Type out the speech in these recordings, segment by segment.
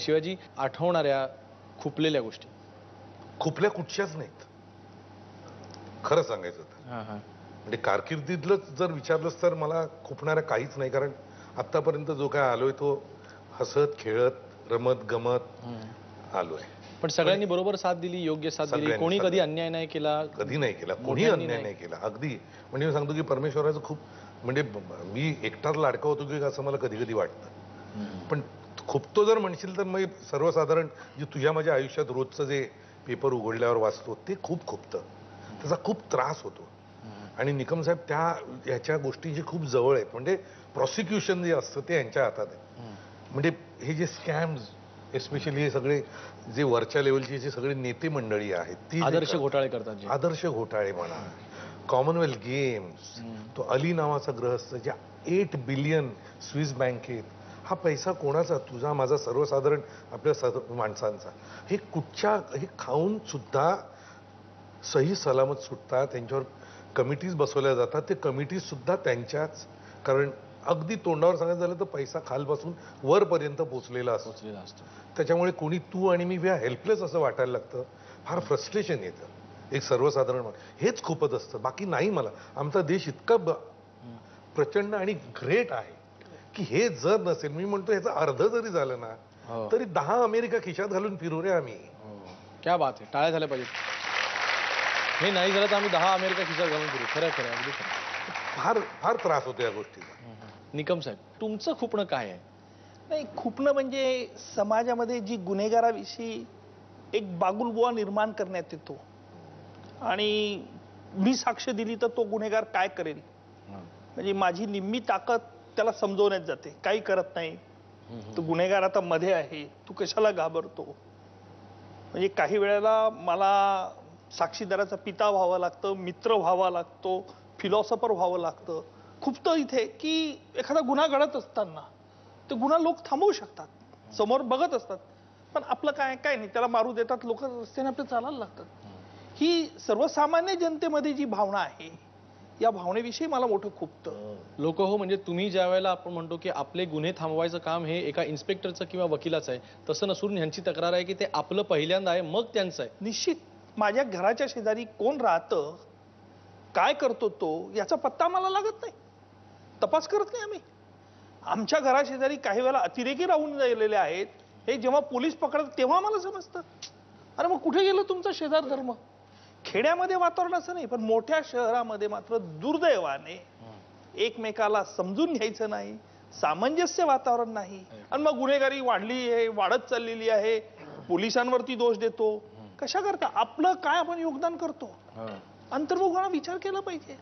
शिवाजी, आठवणाऱ्या खुपलेल्या गोष्टी? खुपल्या कुठच्याच नाहीत खरं सांगायचं तर. म्हणजे कारकिर्दीतलं जर विचारलंस तर मला खुपणाऱ्या काहीच नाही, कारण आतापर्यंत जो काय आलोय तो हसत खेळत रमत गमत आलोय. पण सगळ्यांनी बरोबर साथ दिली, योग्य साथ दिली, कोणी कधी अन्याय नाही केला? कधी नाही केला, कोणी अन्याय नाही केला. अगदी म्हणजे मी सांगतो की परमेश्वराचं खूप, म्हणजे मी एकटाच लाडका होतो की असं मला कधी कधी वाटतं. पण खुपतो जर म्हणशील तर मग सर्वसाधारण जे तुझ्या माझ्या आयुष्यात रोजचं जे पेपर उघडल्यावर वाचतो ते खूप खुपतं, त्याचा खूप त्रास होतो. आणि निकम साहेब त्या ह्याच्या गोष्टीची खूप जवळ आहेत. म्हणजे प्रॉसिक्युशन जे असतं ते यांच्या हातात आहे. म्हणजे हे जे स्कॅम्स एस्पेशली हे सगळे जे वरच्या लेवलची जे सगळे नेते मंडळी आहेत ती आदर्श घोटाळे करतात, आदर्श घोटाळे म्हणा, कॉमनवेल्थ गेम्स, तो अली नावाचा ग्रहस्थ ज्या 8 बिलियन स्विस बँकेत, हा पैसा कोणाचा? तुझा माझा सर्वसाधारण आपल्या माणसांचा. हे कुठच्या, हे खाऊन सुद्धा सही सलामत सुटतात. त्यांच्यावर कमिटीज बसवल्या जातात, ते कमिटीज सुद्धा त्यांच्याच. कारण अगदी तोंडावर सांगायचं झालं तर पैसा खालपासून वरपर्यंत पोचलेला असतो. त्याच्यामुळे कोणी तू आणि मी हेल्पलेस असं वाटायला लागतं. फार फ्रस्ट्रेशन येतं एक सर्वसाधारण. हेच खूपच असतं, बाकी नाही. मला आमचा देश इतका प्रचंड आणि ग्रेट आहे की हे जर नसेल, मी म्हणतो ह्याचं अर्ध जरी झालं ना तरी 10 अमेरिका खिशात घालून फिरू रे आम्ही. क्या बात आहे, टाळ्या झाल्या पाहिजेत. हे नाही झालं तर आम्ही 10 अमेरिका खिशात घालून फिरू. खरं खरं, अगदी खरं. फार फार त्रास होतो या गोष्टीचा. निकम साहेब, तुमचं खुपणं काय आहे? नाही, खुपणं म्हणजे समाजामध्ये जी गुन्हेगाराविषयी एक बागुलबुवा निर्माण करण्यात येतो आणि मी साक्ष दिली तर तो गुन्हेगार काय करेल, म्हणजे माझी निम्मी ताकद त्याला समजवण्यात जाते. काही करत नाही, तो गुन्हेगार आता मध्ये आहे, तू कशाला घाबरतो. म्हणजे काही वेळेला मला साक्षीदाराचा पिता व्हावं लागतं, मित्र व्हावा लागतो, फिलॉसॉफर व्हावं लागतं. खुपतं इथे की एखादा गुन्हा घडत असताना ते गुन्हा लोक थांबवू शकतात, समोर बघत असतात, पण आपलं काय नाही, त्याला मारू देतात लोक, रस्त्याने आपले चालायला लागतात. ही सर्वसामान्य जनतेमध्ये जी भावना आहे, या भावनेविषयी मला मोठं खुपतं. लोक हो, म्हणजे तुम्ही ज्या वेळेला आपण म्हणतो की आपले गुन्हे थांबवायचं काम हे एका इन्स्पेक्टरचं किंवा वकिलाचं आहे, तसं नसून ह्यांची तक्रार आहे की ते आपलं पहिल्यांदा आहे मग त्यांचं आहे. निश्चित माझ्या घराच्या शेजारी कोण राहतं, काय करतो तो, याचा पत्ता मला लागत नाही, तपास करत नाही आम्ही. आमच्या घराशेजारी काही वेळेला अतिरेकी राहून गेलेले आहेत, हे जेव्हा पोलीस पकडतात तेव्हा मला समजतं, अरे मग कुठे गेलं तुमचा शेजार धर्म. खेड्यामध्ये वातावरण असं नाही, पण मोठ्या शहरामध्ये मात्र दुर्दैवाने एकमेकाला समजून घ्यायचं नाही, सामंजस्य वातावरण नाही, आणि मग गुन्हेगारी वाढली आहे, वाढत चाललेली आहे, पोलिसांवरती दोष देतो. कशा करता? आपलं काय आपण योगदान करतो, अंतर्मुखाने विचार केला पाहिजे.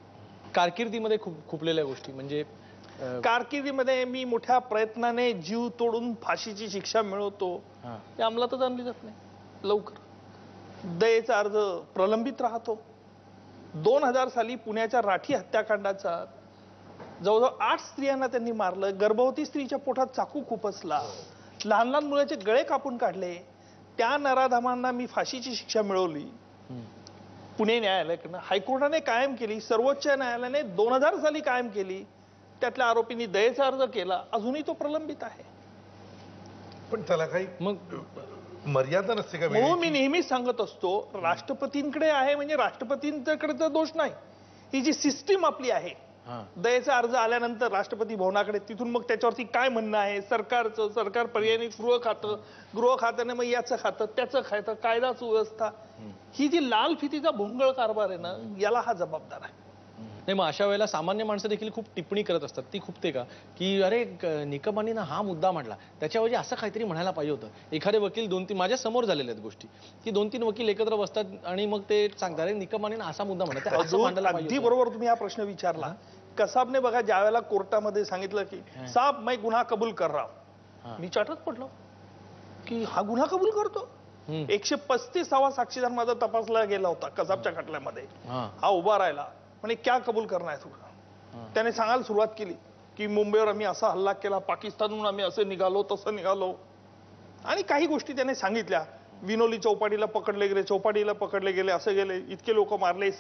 कारकिर्दीमध्ये खुपलेल्या गोष्टी म्हणजे कारकिर्दीमध्ये मी मोठ्या प्रयत्नाने जीव तोडून फाशीची शिक्षा मिळवतो, ते अंमलातच आणली जात नाही लवकर. दयेचा अर्ज प्रलंबित राहतो. 2000 साली पुण्याच्या राठी हत्याकांडाचा जवळजवळ 8 स्त्रियांना त्यांनी मारलं, गर्भवती स्त्रीच्या पोटात चाकू खुपसला, लहान लहान मुलाचे गळे कापून काढले. त्या नराधमांना मी फाशीची शिक्षा मिळवली पुणे न्यायालयाकडनं, हायकोर्टाने कायम केली, सर्वोच्च न्यायालयाने 2000 साली कायम केली. त्यातल्या आरोपींनी दयेचा अर्ज केला, अजूनही तो प्रलंबित आहे. पण त्याला काही मग मर्यादा नसते का? म्हणून मी नेहमीच सांगत असतो, राष्ट्रपतींकडे आहे म्हणजे राष्ट्रपतींकडे दोष नाही, ही जी सिस्टीम आपली आहे, दयेचा अर्ज आल्यानंतर राष्ट्रपती भवनाकडे, तिथून मग त्याच्यावरती काय म्हणणं आहे सरकारचं, सरकार पर्यायी गृह खातं, गृह खात्याने मग याचं खातं त्याचं खातं, कायदा सुव्यवस्था, ही जी लाल फितीचा भोंगळ कारभार आहे ना, याला हा जबाबदार आहे. नाही, मग अशा वेळेला सामान्य माणसं देखील खूप टिप्पणी करत असतात, ती खुपते का? की अरे निकमांनी ना हा मुद्दा मांडला, त्याच्याऐवजी असं काहीतरी म्हणायला पाहिजे होतं. एखादे वकील 2-3 माझ्या समोर झालेल्या आहेत गोष्टी की 2-3 वकील एकत्र बसतात आणि मग ते सांगतात अरे निकमांनी ना असा मुद्दा म्हणला, अगदी बरोबर तुम्ही हा प्रश्न विचारला. कसाबने बघा ज्यावेळेला कोर्टामध्ये सांगितलं की साहब मैं गुन्हा कबूल कर रहा हूं, मी चाटत पडलो की हा गुन्हा कबूल करतो. 135वा साक्षीदार माझा तपासला गेला होता कसाबच्या खटल्यामध्ये, हा उभा राहिला म्हणे क्या कबूल करणार आहे तुला. त्याने सांगायला सुरुवात केली की मुंबईवर आम्ही असा हल्ला केला, पाकिस्तानहून आम्ही असे निघालो तसं निघालो, आणि काही गोष्टी त्याने सांगितल्या. विनोली चौपाटीला पकडले गेले, चौपाटीला पकडले गेले, असं गेले, इतके लोक मारले,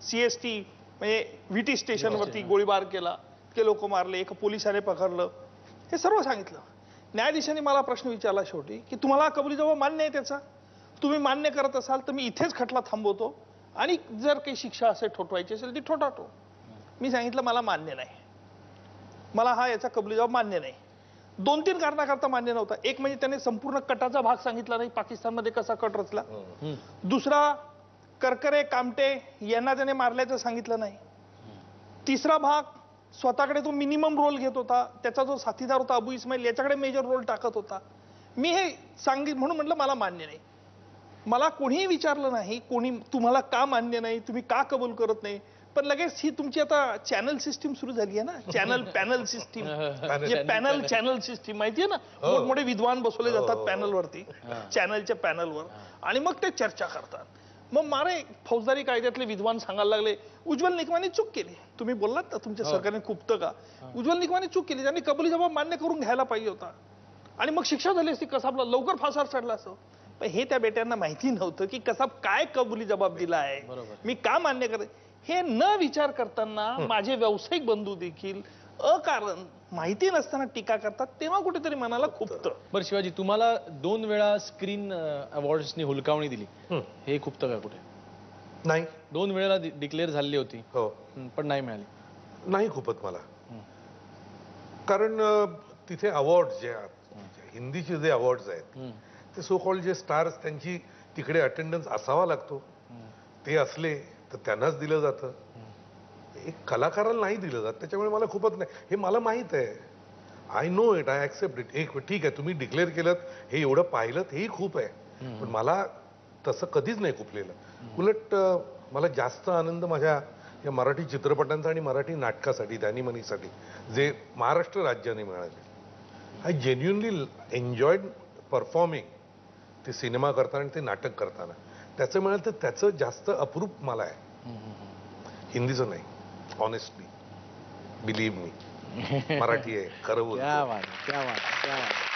CST म्हणजे VT स्टेशनवरती गोळीबार केला, इतके लोक मारले, एका पोलिसाने पकडलं, हे सर्व सांगितलं. न्यायाधीशांनी मला प्रश्न विचारला शेवटी की तुम्हाला कबुली जबाब मान्य आहे त्याचा, तुम्ही मान्य करत असाल तर मी इथेच खटला थांबवतो आणि जर काही शिक्षा असे ठोठवायची असेल ती ठोठावतो. मी सांगितलं मला मान्य नाही, मला हा याचा कबुली जबाब मान्य नाही. 2-3 कारणाकरता मान्य नव्हता. एक म्हणजे त्याने संपूर्ण कटाचा भाग सांगितला नाही, पाकिस्तानमध्ये कसा कट रचला. दुसरा, करकरे कामटे यांना त्याने मारल्याचं सांगितलं नाही. तिसरा भाग, स्वतःकडे तो मिनिमम रोल घेत होता, त्याचा जो साथीदार होता अबू इस्माईल याच्याकडे मेजर रोल टाकत होता. मी हे म्हणून म्हटलं मला मान्य नाही. मला कोणीही विचारलं नाही कोणी तुम्हाला का मान्य नाही, तुम्ही का कबूल करत नाही. पण लगेच ही तुमची आता चॅनल सिस्टीम सुरू झाली आहे ना, पॅनल सिस्टीम, चॅनल सिस्टीम माहितीये ना, मोठमोठे विद्वान बसवले जातात पॅनलवरती, चॅनलच्या पॅनलवर, आणि मग ते चर्चा करतात. मग मारे फौजदारी कायद्यातले विद्वान सांगायला लागले उज्ज्वल निकमाने चूक केली. तुम्ही बोललात ना तुमच्या सरकारने खुपतं का, उज्ज्वल निकमाने चूक केली, त्यांनी कबुली जबाब मान्य करून घ्यायला पाहिजे होता आणि मग शिक्षा झाली असती, कसाबला लवकर फासावर चढला असं. पण हे त्या बेट्यांना माहिती नव्हतं की कसाब काय कबुली जबाब दिला आहे, मी का मान्य करते हे न विचार करताना माझे व्यावसायिक बंधू देखील अकारण माहिती नसताना टीका करतात, तेव्हा कुठेतरी मनाला खुपतं. बरं शिवाजी, तुम्हाला 2 वेळा स्क्रीन अवॉर्ड्सनी हुलकावणी दिली, हे खुपतं का कुठे? नाही. 2 वेळेला डिक्लेअर झाली होती, हो, पण नाही मिळाली. नाही खुपत मला. कारण तिथे अवॉर्ड जे हिंदीचे जे अवॉर्ड्स आहेत ते सो कॉल्ड जे स्टार्स त्यांची तिकडे अटेंडन्स असावा लागतो, ते असले तर त्यांनाच दिलं जातं, एक कलाकाराला नाही दिलं जात. त्याच्यामुळे मला खूपच नाही, हे मला माहित आहे. I know it, I accept it. एक ठीक आहे तुम्ही डिक्लेअर केलं, हे एवढं पाहिलं हेही खूप आहे, पण मला तसं कधीच नाही खुपलेलं. उलट मला जास्त आनंद माझ्या या मराठी चित्रपटांचा आणि मराठी नाटकासाठी, त्यानी मनीसाठी जे महाराष्ट्र राज्याने मिळाले. आय जेन्युनली एन्जॉयड परफॉर्मिंग, ते सिनेमा करताना आणि ते नाटक करताना. त्याचं मिळालं तर त्याचं जास्त अप्रूप मला आहे, हिंदीचं नाही. ऑनेस्टली बिलीव्ह मी, मराठी आहे खरं बोलतो. क्या बात, क्या बात, क्या बात.